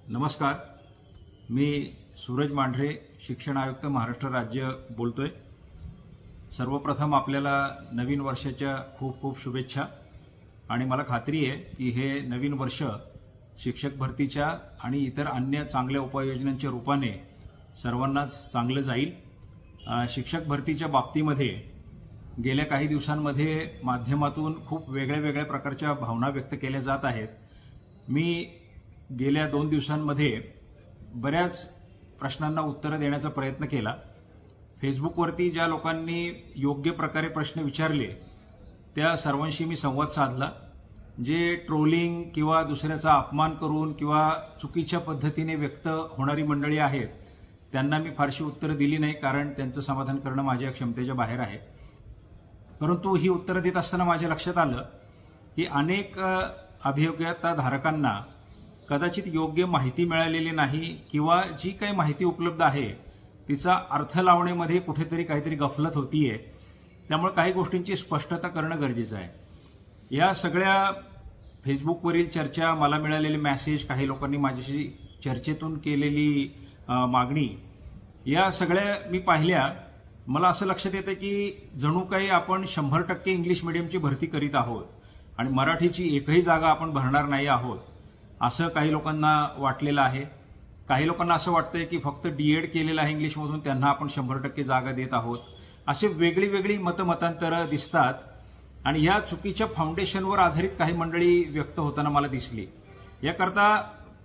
नमस्कार, मी सूरज मांढरे, शिक्षण आयुक्त महाराष्ट्र राज्य बोलतोय। सर्वप्रथम आपल्याला नवीन वर्षाच्या खूप खूप शुभेच्छा। आणि मला खात्री आहे की हे नवीन वर्ष शिक्षक भरतीच्या आणि इतर अन्य चांगल्या उपाययोजनांच्या रूपाने सर्वांनाच चांगलं जाईल। शिक्षक भरतीच्या बाबतीमध्ये गेल्या काही दिवसांमध्ये माध्यमातून खूप वेगळ्या प्रकारच्या भावना व्यक्त केल्या जात आहेत। मी गेल्या 2 दिवसांमध्ये बऱ्याच प्रश्नांना उत्तर देण्याचा प्रयत्न केला। फेसबुकवरती ज्या लोकांनी योग्य प्रकारे प्रश्न विचारले त्या सर्वांशी मी संवाद साधला। जे ट्रोलिंग किंवा दुसऱ्याचा अपमान करून किंवा चुकीच्या पद्धतीने व्यक्त होणारी मंडळी आहेत त्यांना मी फारशी उत्तरं दिली नाही, कारण त्यांचं समाधान करणं माझ्या क्षमतेच्या बाहेर आहे। परंतु ही उत्तरं देत असताना माझ्या लक्षात आलं की अनेक अभियोग्यताधारकांना कदाचित योग्य माहिती मिळालेली नाही किंवा जी काही माहिती उपलब्ध आहे तिचा अर्थ लावण्यामध्ये कुठेतरी काहीतरी गफलत होतीये। त्यामुळे काही गोष्टींची स्पष्टता करणं गरजेचं आहे। या सगळ्या फेसबुकवरील चर्चा, मला मिळालेले मेसेज, काही लोकांनी माझ्याशी चर्चेतून केलेली मागणी, या सगळ्या मी पाहिल्या। मला असं लक्षात येतं की जणू काही आपण 100% इंग्लिश मीडियमची भरती करीत आहोत आणि मराठीची एकही जागा आपण भरणार नाही आहोत असं काही लोकांना वाटलेलं आहे। काही लोकांना असं वाटतंय की फक्त डीएड केलेलं आहे इंग्लिशमधून त्यांना आपण 100% जागा देत आहोत। असे वेगळी मतमतांतरं दिसतात आणि या चुकीच्या फाउंडेशनवर आधारित काही मंडळी व्यक्त होताना मला दिसली। याकरता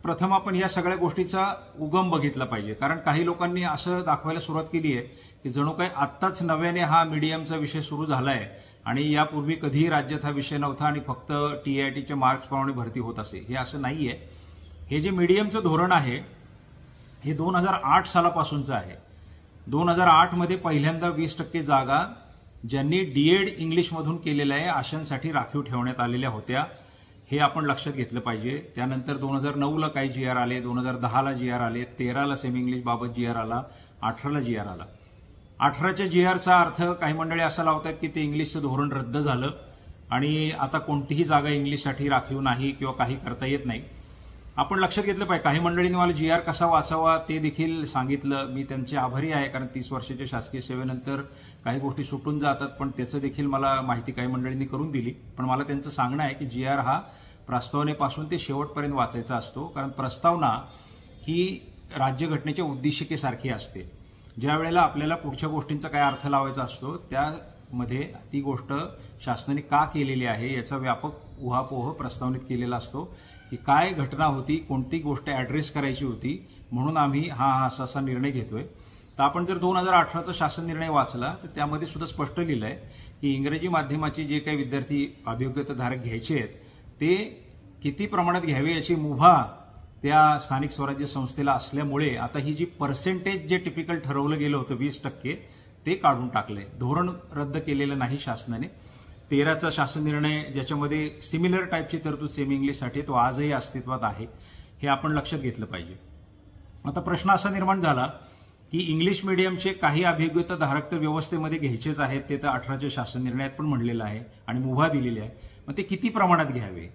प्रथम आपण या सगळ्या गोष्टीचा उगम बघितला पाहिजे, कारण काही लोकांनी असं दाखवायला सुरुवात केली आहे की जणू काही आत्ताच नव्याने हा मीडियमचा विषय सुरू झालाय आणि यापूर्वी कधीही राज्यात हा विषय नव्हता आणि फक्त TITच्या मार्क्स प्रमाणे भरती होत असे। हे असं नाहीये। हे जे मीडियमचं धोरण आहे हे 2008 सालापासूनचं आहे। 2008 मध्ये पहिल्यांदा 20% जागा ज्यांनी डीएड इंग्लिशमधून केलेलं आहे अशांसाठी राखीव ठेवण्यात आलेल्या होत्या। हे आपण लक्षात घेतलं पाहिजे। त्यानंतर 2009ला काही GR आले, 2010ला GR आले, 13ला सेमी इंग्लिश बाबत GR आला, 18ला GR आला। 18च्या GRचा अर्थ काही मंडळी असं लावतात की ते इंग्लिशचं धोरण रद्द झालं आणि आता कोणतीही जागा इंग्लिशसाठी राखीव नाही किंवा काही करता येत नाही। आपण लक्षात घेतलं पाहिजे। काही मंडळींनी मला GR कसा वाचावा ते देखील सांगितलं। मी त्यांचे आभारी आहे, कारण 30 वर्षाच्या शासकीय सेवेनंतर काही गोष्टी सुटून जातात, पण त्याचं देखील मला माहिती काही मंडळींनी करून दिली। पण मला त्यांचं सांगणं आहे की GR हा प्रस्तावनेपासून ते शेवटपर्यंत वाचायचा असतो, कारण प्रस्तावना ही राज्यघटनेच्या उद्देशिकेसारखी असते। ज्या वेळेला आपल्याला पुढच्या गोष्टींचा काय अर्थ लावायचा असतो त्यामध्ये ती गोष्ट शासनाने का केलेली आहे याचा व्यापक उहापोह प्रस्तावनेत केलेला असतो की काय घटना होती, कोणती गोष्ट ॲड्रेस करायची होती, म्हणून आम्ही हा असा निर्णय घेतोय। तर आपण जर 2018चा शासन निर्णय वाचला तर त्यामध्ये सुद्धा स्पष्ट लिहिलंय की इंग्रजी माध्यमाचे जे काही विद्यार्थी अभियोग्यताधारक घ्यायचे आहेत ते किती प्रमाणात घ्यावे याची मुभा त्या स्थानिक स्वराज्य संस्थेला असल्यामुळे आता ही जी पर्सेंटेज जे टिपिकल ठरवलं गेलं होतं 20% ते काढून टाकले। धोरण रद्द केलेलं नाही शासनाने। 13चा शासन निर्णय ज्याच्यामध्ये सिमिलर टाईपची तरतूद सेमी इंग्लिशसाठी तो आजही अस्तित्वात आहे, हे आपण लक्षात घेतलं पाहिजे। आता प्रश्न असा निर्माण झाला की इंग्लिश मीडियमचे काही अभियोग्यताधारक तर व्यवस्थेमध्ये घ्यायचेच आहेत, ते तर 18च्या शासन निर्णयात पण म्हणलेलं आहे आणि मुभा दिलेली आहे। मग ते किती प्रमाणात घ्यावे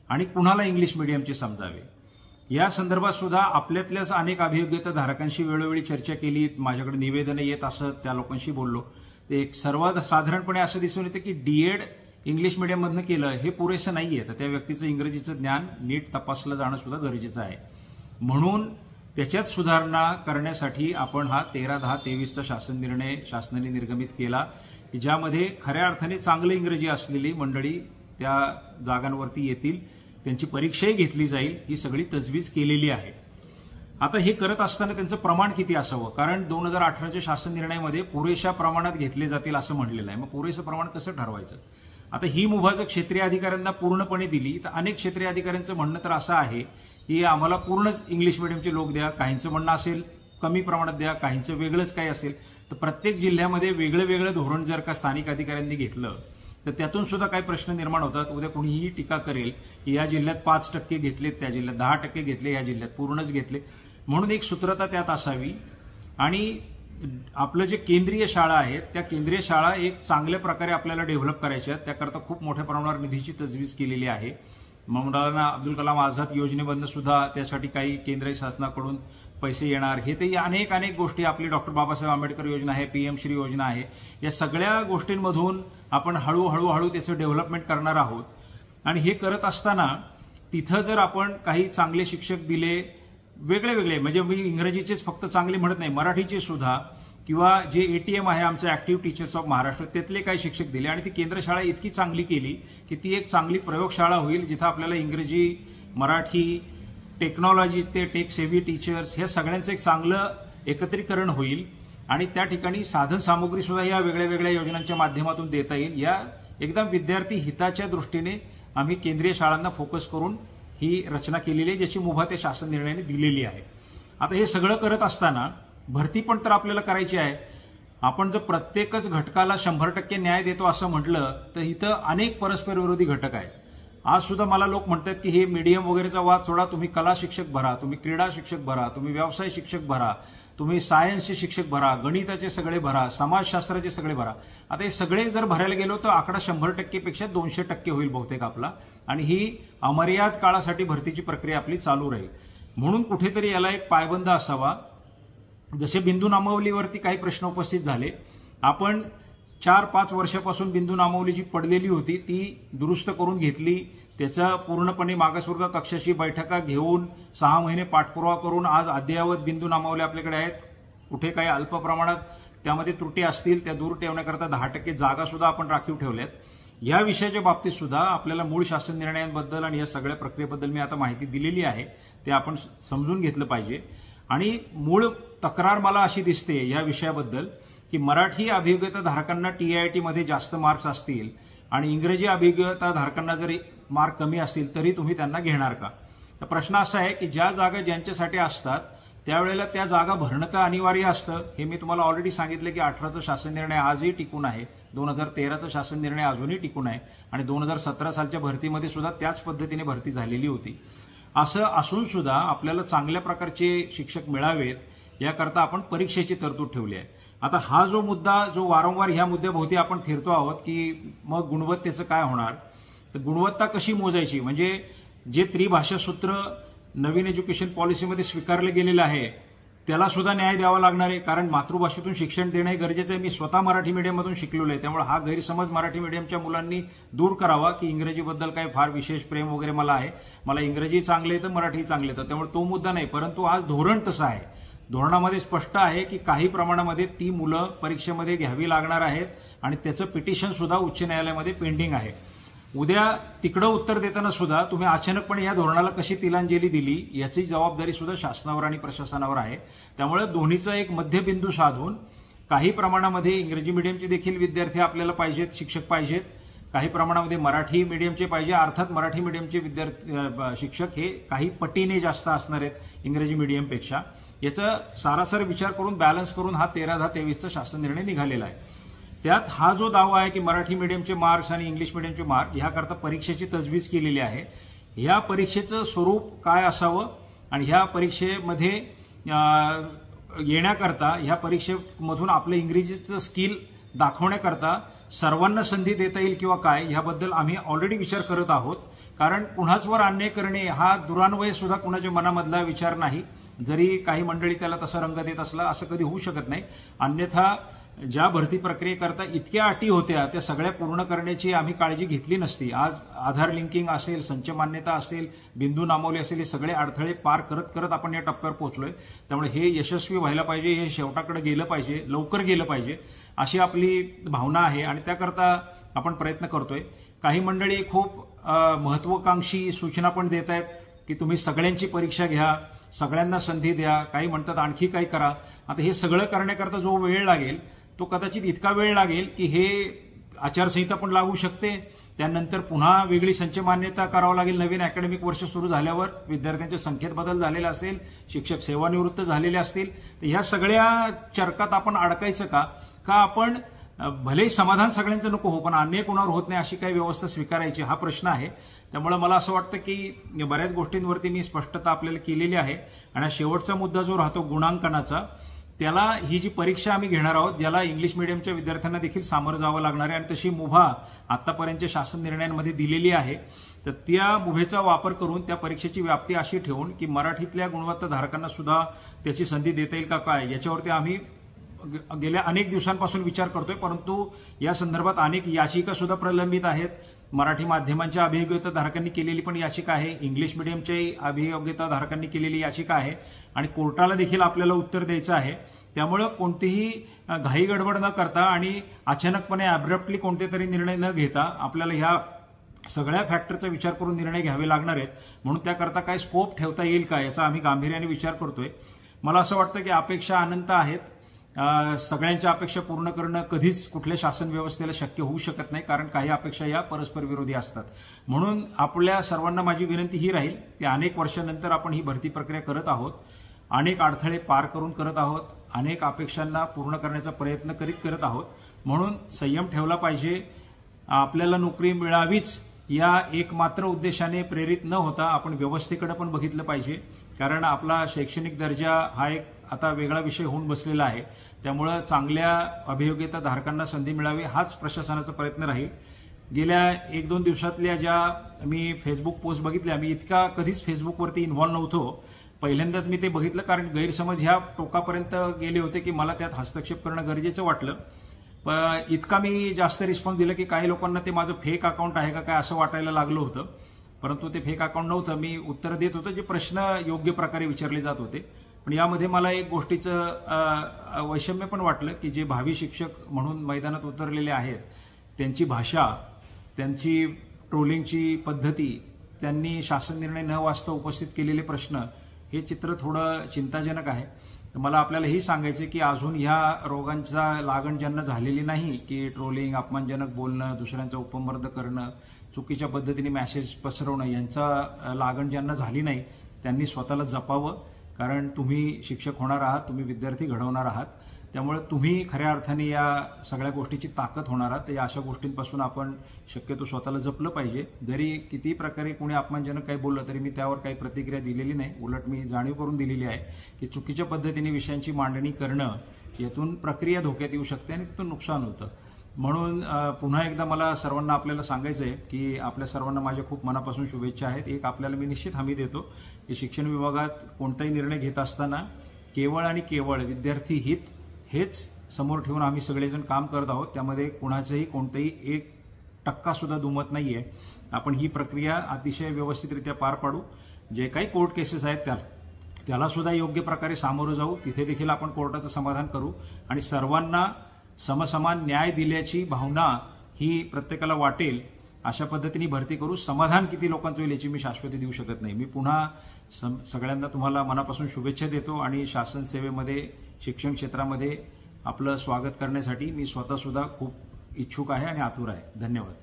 आणि कुणाला इंग्लिश मीडियमचे समजावे या संदर्भात सुद्धा आपल्यातल्याच अनेक अभियोग्यताधारकांशी वेळोवेळी चर्चा केली। माझ्याकडे निवेदनं येत असत, त्या लोकांशी बोललो। ते एक सर्वात साधारणपणे असं दिसून येतं की डीएड इंग्लिश मीडियममधनं केलं हे पुरेसं नाहीये, तर त्या व्यक्तीचं इंग्रजीचं ज्ञान नीट तपासलं जाणं सुद्धा गरजेचं आहे। म्हणून त्याच्यात सुधारणा करण्यासाठी आपण हा 13/10/23चा शासन निर्णय शासनाने निर्गमित केला की ज्यामध्ये खऱ्या अर्थाने चांगलं इंग्रजी असलेली मंडळी त्या जागांवरती येतील, त्यांची परीक्षाही घेतली जाईल, ही सगळी तजवीज केलेली आहे। आता हे करत असताना त्यांचं प्रमाण किती असावं, कारण 2018च्या शासन निर्णयामध्ये पुरेशा प्रमाणात घेतले जातील असं म्हणलेलं आहे। मग पुरेसं प्रमाण कसं ठरवायचं? आता ही मुभा जर क्षेत्रीय अधिकाऱ्यांना पूर्णपणे दिली तर अनेक क्षेत्रीय अधिकाऱ्यांचं म्हणणं तर असं आहे की आम्हाला पूर्णच इंग्लिश मीडियमचे लोक द्या, काहींचं म्हणणं असेल कमी प्रमाणात द्या, काहींचं वेगळंच काही असेल। तर प्रत्येक जिल्ह्यामध्ये वेगळं धोरण जर का स्थानिक अधिकाऱ्यांनी घेतलं तर त्यातून सुद्धा काही प्रश्न निर्माण होतात। उद्या कुणीही टीका करेल की या जिल्ह्यात 5% घेतलेत, त्या जिल्ह्यात 10% घेतले, या जिल्ह्यात पूर्णच घेतले। म्हणून एक सूत्रता त्यात असावी आणि आपलं जे केंद्रीय शाळा आहेत त्या केंद्रीय शाळा एक चांगल्या प्रकारे आपल्याला डेव्हलप करायच्या आहेत, त्याकरता खूप मोठ्या प्रमाणावर निधीची तजवीज केलेली आहे। मौलाना अब्दुल कलाम आझाद योजनेमधनं सुद्धा त्यासाठी काही केंद्र शासनाकडून पैसे येणार. हे ते अनेक गोष्टी, आपली डॉक्टर बाबासाहेब आंबेडकर योजना आहे, PM श्री योजना आहे, या सगळ्या गोष्टींमधून आपण हळूहळू त्याचं डेव्हलपमेंट करणार आहोत. आणि हे करत असताना तिथं जर आपण काही चांगले शिक्षक दिले, वेगळे म्हणजे मी इंग्रजीचेच फक्त चांगले म्हणत नाही, मराठीचे सुद्धा, किंवा जे ATM आहे आमचं ॲक्टिव्ह टीचर्स ऑफ महाराष्ट्र, त्यातले काही शिक्षक दिले आणि ती केंद्र शाळा इतकी चांगली केली की ती एक चांगली प्रयोगशाळा होईल, जिथं आपल्याला इंग्रजी, मराठी, टेक्नॉलॉजी ते टेक सेव्ही टीचर्स ह्या सगळ्यांचं एक चांगलं एकत्रीकरण होईल. आणि त्या ठिकाणी साधन सामुग्री सुद्धा या वेगळ्या योजनांच्या माध्यमातून देता येईल. या एकदम विद्यार्थी हिताच्या दृष्टीने आम्ही केंद्रीय शाळांना फोकस करून ही रचना केलेली आहे, ज्याची मुभा त्या शासन निर्णयाने दिलेली आहे. आता हे सगळं करत असताना भरती पण तर आपल्याला करायची आहे. आपण जर प्रत्येकच घटकाला 100% न्याय देतो असं म्हटलं तर इथं अनेक परस्पर विरोधी घटक आहेत. आज सुद्धा मला लोक म्हणतात की हे मीडियम वगैरेचा वाद सोडा, तुम्ही कला शिक्षक भरा, तुम्ही क्रीडा शिक्षक भरा, तुम्ही व्यवसाय शिक्षक भरा, तुम्ही सायन्सचे शिक्षक भरा, गणिताचे सगळे भरा, समाजशास्त्राचे सगळे भरा. आता हे सगळे जर भरायला गेलो तर आकडा 100% पेक्षा 200% होईल बहुतेक आपला. आणि ही अमर्याद काळासाठी भरतीची प्रक्रिया आपली चालू राहील. म्हणून कुठेतरी याला एक पायबंद असावा. जसे बिंदू नामावलीवरती काही प्रश्न उपस्थित झाले, आपण 4-5 वर्षापासून बिंदू नामावली जी पडलेली होती ती दुरुस्त करून घेतली. त्याचा पूर्णपणे मागासवर्ग कक्षाशी बैठका घेऊन 6 महिने पाठपुरावा करून आज अद्ययावत बिंदू नामावली आपल्याकडे आहेत. कुठे काही अल्प प्रमाणात त्यामध्ये त्रुटी असतील त्या दूर ठेवण्याकरता 10% जागा सुद्धा आपण राखीव ठेवल्यात. या विषयाच्या बाबतीत सुद्धा आपल्याला मूळ शासन निर्णयांबद्दल आणि या सगळ्या प्रक्रियेबद्दल मी आता माहिती दिलेली आहे, ते आपण समजून घेतलं पाहिजे. आणि मूळ तक्रार मला अशी दिसते या विषयाबद्दल की मराठी अभियोग्यता धारकांना TIIT मध्ये जास्त मार्क्स असतील आणि इंग्रजी अभियोग्यता धारकांना जरी मार्क कमी असतील तरी तुम्ही त्यांना घेणार का? तर प्रश्न असा आहे की ज्या जागा ज्यांच्यासाठी असतात त्यावेळेला त्या जागा भरणं तर अनिवार्य असतं. हे मी तुम्हाला ऑलरेडी सांगितलं की 18चा शासन निर्णय आजही टिकून आहे, 2013चा शासन निर्णय अजूनही टिकून आहे आणि 2017 सालच्या भरतीमध्ये सुद्धा त्याच पद्धतीने भरती झालेली होती. असं असून सुद्धा आपल्याला चांगल्या प्रकारचे शिक्षक मिळावेत याकरता आपण परीक्षेची तरतूद ठेवली आहे. आता हा जो मुद्दा जो वारंवार ह्या मुद्द्याभोवती आपण फिरतो आहोत की मग गुणवत्तेचं काय होणार, तर गुणवत्ता कशी मोजायची, म्हणजे जे त्रिभाषा सूत्र नवीन एज्युकेशन पॉलिसीमध्ये स्वीकारलं गेलेलं आहे त्याला सुद्धा न्याय द्यावा लागणार आहे. कारण मातृभाषेतून शिक्षण देणं हे गरजेचं आहे. मी स्वतः मराठी मीडियममधून शिकलेलो आहे, त्यामुळे हा गैरसमज मराठी मीडियमच्या मुलांनी दूर करावा की इंग्रजीबद्दल काही फार विशेष प्रेम वगैरे मला आहे, मला इंग्रजी चांगलं येतं, मराठी चांगलं येतं, त्यामुळे तो मुद्दा नाही. परंतु आज धोरण तसं आहे, धोरणामध्ये स्पष्ट आहे की काही प्रमाणामध्ये ती मुलं परीक्षेमध्ये घ्यावी लागणार आहेत आणि त्याचं पिटिशन सुद्धा उच्च न्यायालयामध्ये पेंडिंग आहे. उद्या तिकडं उत्तर देताना सुद्धा तुम्ही अचानकपणे या धोरणाला कशी तिलांजली दिली याची जबाबदारी सुद्धा शासनावर आणि प्रशासनावर आहे. त्यामुळे दोन्हीचा एक मध्यबिंदू साधून काही प्रमाणामध्ये इंग्रजी मीडियमचे देखील विद्यार्थी आपल्याला पाहिजेत, शिक्षक पाहिजेत, काही प्रमाणामध्ये मराठी मीडियमचे पाहिजे. अर्थात मराठी मीडियमचे विद्यार्थी शिक्षक हे काही पटीने जास्त असणार आहेत इंग्रजी मीडियमपेक्षा. याचा सारासार विचार करून बॅलन्स करून हा 13/10/23चा शासन निर्णय निघालेला आहे. त्यात हा जो दावा आहे की मराठी मीडियमचे मार्क्स आणि इंग्लिश मीडियमचे मार्क ह्याकरता परीक्षेची तजवीज केलेली आहे. ह्या परीक्षेचं स्वरूप काय असावं आणि ह्या परीक्षेमध्ये येण्याकरता, ह्या परीक्षेमधून आपलं इंग्रजीचं स्किल दाखवण्याकरता सर्वांना संधी देता येईल किंवा काय, ह्याबद्दल आम्ही ऑलरेडी विचार करत आहोत. कारण कुणाचवर अन्याय करणे हा दुरान्वय सुद्धा कुणाच्या मनामधला विचार नाही. जरी काही मंडळी त्याला तसा रंग देत असला असं कधी होऊ शकत नाही. अन्यथा ज्या भरती प्रक्रियेकरता इतक्या अटी होत्या त्या सगळ्या पूर्ण करण्याची आम्ही काळजी घेतली नसती. आज आधार लिंकिंग असेल, संच मान्यता असेल, बिंदू नामावली असेल, हे सगळे अडथळे पार करत करत आपण या टप्प्यावर पोहोचलोय. त्यामुळे हे यशस्वी व्हायला पाहिजे, हे शेवटाकडे गेलं पाहिजे, लवकर गेलं पाहिजे अशी आपली भावना आहे आणि त्याकरता आपण प्रयत्न करतोय. काही मंडळी खूप महत्वाकांक्षी सूचना पण देत आहेत की तुम्ही सगळ्यांची परीक्षा घ्या, सगळ्यांना संधी द्या, काही म्हणतात आणखी काही करा. आता हे सगळं करण्याकरता जो वेळ लागेल तो कदाचित इतका वेळ लागेल की हे आचारसंहिता पण लागू शकते, त्यानंतर पुन्हा वेगळी संच मान्यता करावं लागेल. नवीन अकॅडमिक वर्ष सुरू झाल्यावर विद्यार्थ्यांच्या संख्येत बदल झालेला असेल, शिक्षक सेवानिवृत्त झालेले असतील, तर ह्या सगळ्या चरकात आपण अडकायचं का आपण भलेही समाधान सगळ्यांचं नको हो पण अन्याय कोणावर होत नाही अशी काही व्यवस्था स्वीकारायची, हा प्रश्न आहे. त्यामुळे मला असं वाटतं की बऱ्याच गोष्टींवरती मी स्पष्टता आपल्याला केलेली आहे. आणि शेवटचा मुद्दा जो राहतो गुणांकनाचा, त्याला ही जी परीक्षा आम्ही घेणार आहोत ज्याला इंग्लिश मिडियमच्या विद्यार्थ्यांना देखील सामोरं जावं लागणार आहे आणि तशी मुभा आतापर्यंतच्या शासन निर्णयांमध्ये दिलेली आहे. तर त्या मुभेचा वापर करून त्या परीक्षेची व्याप्ती अशी ठेवून की मराठीतल्या गुणवत्ताधारकांना सुद्धा त्याची संधी देता येईल का काय याच्यावरती आम्ही गेल्या अनेक दिवसांपासून विचार करतोय. परंतु या संदर्भात अनेक याचिका सुद्धा प्रलंबित आहेत. मराठी माध्यमांच्या अभियोग्यताधारकांनी केलेली पण याचिका आहे, इंग्लिश मिडियमच्याही अभियोग्यताधारकांनी केलेली याचिका आहे आणि कोर्टाला देखील आपल्याला उत्तर द्यायचं आहे. त्यामुळे कोणतीही घाई गडबड न करता आणि अचानकपणे अब्रप्टली कोणते तरी निर्णय न घेता आपल्याला ह्या सगळ्या फॅक्टरचा विचार करून निर्णय घ्यावे लागणार आहेत. म्हणून त्याकरता काय स्कोप ठेवता येईल का याचा आम्ही गांभीर्याने विचार करतोय. मला असं वाटतं की अपेक्षा अनंत आहेत. सगळ्यांच्या अपेक्षा पूर्ण करणं कधीच कुठल्या शासन व्यवस्थेला शक्य होऊ शकत नाही, कारण काही अपेक्षा या परस्पर विरोधी असतात. म्हणून आपल्या सर्वांना माझी विनंती ही राहील की अनेक वर्षानंतर आपण ही भरती प्रक्रिया करत आहोत, अनेक अडथळे पार करून करत आहोत, अनेक अपेक्षांना पूर्ण करण्याचा प्रयत्न करत आहोत. म्हणून संयम ठेवला पाहिजे. आपल्याला नोकरी मिळावीच या एकमात्र उद्देशाने प्रेरित न होता आपण व्यवस्थेकडे पण बघितलं पाहिजे, कारण आपला शैक्षणिक दर्जा हा एक आता वेगळा विषय होऊन बसलेला आहे. त्यामुळं चांगल्या अभियोग्यताधारकांना संधी मिळावी हाच प्रशासनाचा प्रयत्न राहील. गेल्या 1-2 दिवसातल्या ज्या मी फेसबुक पोस्ट बघितल्या, मी इतका कधीच फेसबुकवरती इन्व्हॉल्व नव्हतो. पहिल्यांदाच मी ते बघितलं, कारण गैरसमज ह्या टोकापर्यंत गेले होते की मला त्यात हस्तक्षेप करणं गरजेचं वाटलं. पण इतका मी जास्त रिस्पॉन्स दिला की काही लोकांना ते माझं फेक अकाउंट आहे का काय असं वाटायला लागलं होतं. परंतु ते फेक अकाउंट नव्हतं. मी उत्तर देत होतो जे प्रश्न योग्य प्रकारे विचारले जात होते. पण यामध्ये मला एक गोष्टीचं वैषम्य पण वाटलं की जे भावी शिक्षक म्हणून मैदानात उतरलेले आहेत त्यांची भाषा, त्यांची ट्रोलिंगची पद्धती, त्यांनी शासन निर्णय न वाचता उपस्थित केलेले प्रश्न, हे चित्र थोडं चिंताजनक आहे. तर मला आपल्याला हे सांगायचं की अजून ह्या रोगांचा लागण ज्यांना झालेली नाही की ट्रोलिंग, अपमानजनक बोलणं, दुसऱ्यांचा उपमर्द करणं, चुकीच्या पद्धतीने मेसेज पसरवणं यांचा लागण ज्यांना झाली नाही त्यांनी स्वतःला जपावं. कारण तुम्ही शिक्षक होणार आहात, तुम्ही विद्यार्थी घडवणार आहात. त्यामुळे तुम्ही खऱ्या अर्थाने या सगळ्या गोष्टीची ताकद होणार आहात. तर या अशा गोष्टींपासून आपण शक्यतो स्वतःला जपलं पाहिजे. जरी किती प्रकारे कोणी अपमानजनक काही बोललं तरी मी त्यावर काही प्रतिक्रिया दिलेली नाही. उलट मी जाणीव करून दिलेली आहे की चुकीच्या पद्धतीने विषयांची मांडणी करणं यातून प्रक्रिया धोक्यात येऊ शकते आणि तिथून नुकसान होतं. म्हणून पुन्हा एकदा मला सर्वांना आपल्याला सांगायचं आहे की आपल्या सर्वांना माझ्या खूप मनापासून शुभेच्छा आहेत. एक आपल्याला मी निश्चित हमी देतो की शिक्षण विभागात कोणताही निर्णय घेत असताना केवळ आणि केवळ विद्यार्थी हित हेच समोर ठेवून आम्ही सगळेजण काम करत आहोत. त्यामध्ये कोणाचंही कोणतंही 1% सुद्धा दुमत नाही आहे. आपण ही प्रक्रिया अतिशय व्यवस्थितरित्या पार पाडू. जे काही कोर्ट केसेस आहेत त्याला सुद्धा योग्य प्रकारे सामोरं जाऊ. तिथे देखील आपण कोर्टाचं समाधान करू आणि सर्वांना समसमान न्याय दिल्याची भावना ही प्रत्येकाला वाटेल अशा पद्धतीने भरती करू. समाधान किती लोकांचं होईल याची मी शाश्वती देऊ शकत नाही. मी पुन्हा सगळ्यांना तुम्हाला मनापासून शुभेच्छा देतो आणि शासन सेवेमध्ये, शिक्षण क्षेत्रामध्ये आपलं स्वागत करण्यासाठी मी स्वतः सुद्धा खूप इच्छुक आहे आणि आतुर आहे. धन्यवाद.